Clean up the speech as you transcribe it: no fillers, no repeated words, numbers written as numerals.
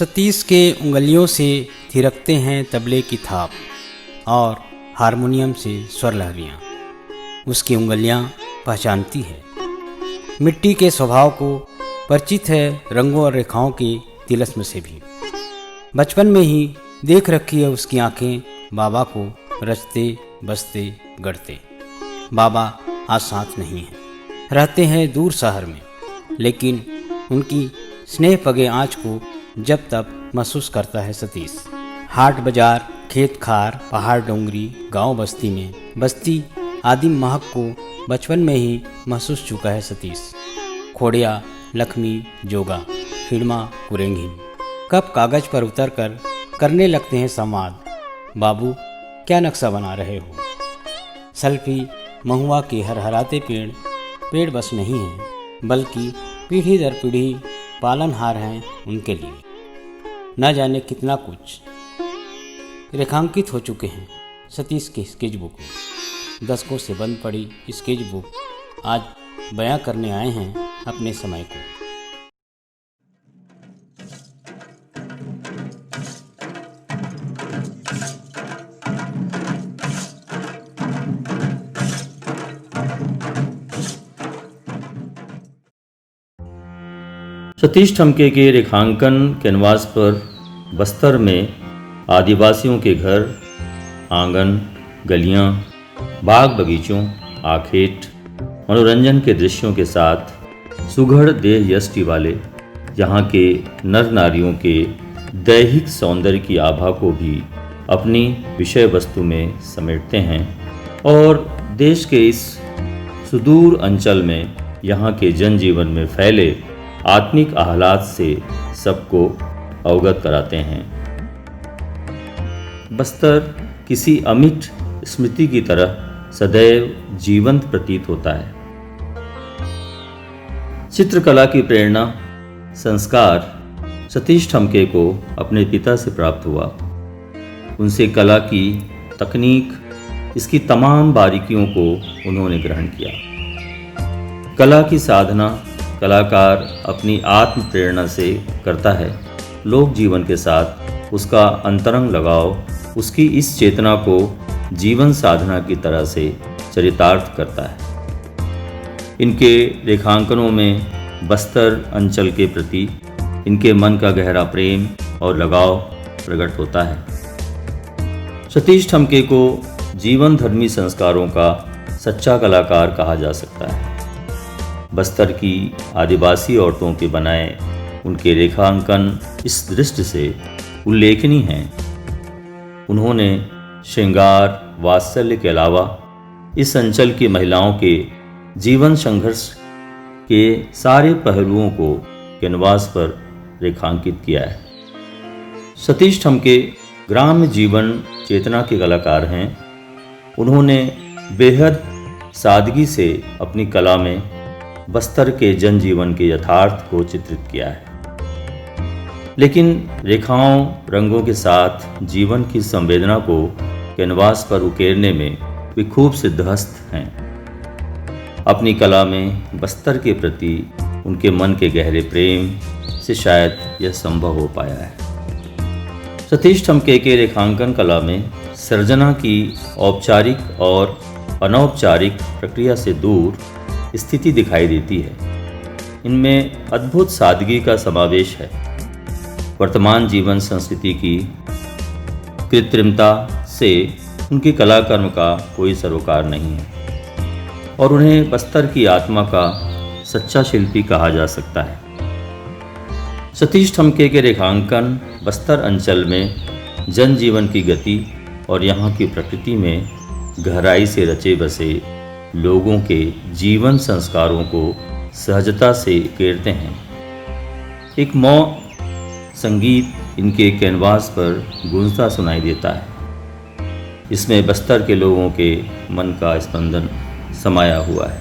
सतीश के उंगलियों से थिरकते हैं तबले की थाप और हारमोनियम से स्वर लहरियाँ। उसकी उंगलियाँ पहचानती है मिट्टी के स्वभाव को, परिचित है रंगों और रेखाओं के तिलस्म से भी। बचपन में ही देख रखी है उसकी आंखें बाबा को रचते बसते गढ़ते। बाबा आज साथ नहीं हैं, रहते हैं दूर शहर में, लेकिन उनकी स्नेह पगे आँच को जब तब महसूस करता है सतीश। हाट बाजार, खेत खार, पहाड़ डोंगरी, गांव बस्ती में बस्ती आदिम महक को बचपन में ही महसूस चुका है सतीश। खोड़िया, लक्ष्मी, जोगा, हिड़मा, कुरेंगिन कब कागज पर उतरकर करने लगते हैं संवाद। बाबू क्या नक्शा बना रहे हो? सल्फी, महुआ के हरहराते पेड़ बस नहीं हैं, बल्कि पीढ़ी दर पीढ़ी पालनहार हैं उनके लिए। न जाने कितना कुछ रेखांकित हो चुके हैं सतीश के स्केच बुक में। दशकों से बंद पड़ी स्केच बुक आज बयां करने आए हैं अपने समय को। सतीश ठमके के रेखांकन कैनवास पर बस्तर में आदिवासियों के घर, आंगन, गलियां, बाग बगीचों, आखेट, मनोरंजन के दृश्यों के साथ सुघड़ देह यष्टि वाले यहाँ के नर नारियों के दैहिक सौंदर्य की आभा को भी अपनी विषय वस्तु में समेटते हैं और देश के इस सुदूर अंचल में यहाँ के जनजीवन में फैले आत्मिक आह्लाद से सबको अवगत कराते हैं। बस्तर किसी अमिट स्मृति की तरह सदैव जीवंत प्रतीत होता है। चित्रकला की प्रेरणा, संस्कार सतीश ठमके को अपने पिता से प्राप्त हुआ। उनसे कला की तकनीक, इसकी तमाम बारीकियों को उन्होंने ग्रहण किया। कला की साधना कलाकार अपनी आत्म प्रेरणा से करता है। लोक जीवन के साथ उसका अंतरंग लगाव उसकी इस चेतना को जीवन साधना की तरह से चरितार्थ करता है। इनके रेखांकनों में बस्तर अंचल के प्रति इनके मन का गहरा प्रेम और लगाव प्रकट होता है। सतीश ठमके को जीवन धर्मी संस्कारों का सच्चा कलाकार कहा जा सकता है। बस्तर की आदिवासी औरतों के बनाए उनके रेखांकन इस दृष्टि से उल्लेखनीय हैं। उन्होंने श्रृंगार वात्सल्य के अलावा इस अंचल की महिलाओं के जीवन संघर्ष के सारे पहलुओं को कैनवास पर रेखांकित किया है। सतीश ठमके ग्राम्य जीवन चेतना के कलाकार हैं। उन्होंने बेहद सादगी से अपनी कला में बस्तर के जनजीवन के यथार्थ को चित्रित किया है, लेकिन रेखाओं रंगों के साथ जीवन की संवेदना को कैनवास पर उकेरने में वे खूब सिद्धहस्त हैं। अपनी कला में बस्तर के प्रति उनके मन के गहरे प्रेम से शायद यह संभव हो पाया है। सतीश ठमके के रेखांकन कला में सर्जना की औपचारिक और अनौपचारिक प्रक्रिया से दूर स्थिति दिखाई देती है। इनमें अद्भुत सादगी का समावेश है। वर्तमान जीवन संस्कृति की कृत्रिमता से उनकी कलाकर्म का कोई सरोकार नहीं है और उन्हें बस्तर की आत्मा का सच्चा शिल्पी कहा जा सकता है। सतीश ठमके के रेखांकन बस्तर अंचल में जनजीवन की गति और यहाँ की प्रकृति में गहराई से रचे बसे लोगों के जीवन संस्कारों को सहजता से उकेरते हैं। एक मौन संगीत इनके कैनवास पर गूंजता सुनाई देता है। इसमें बस्तर के लोगों के मन का स्पंदन समाया हुआ है।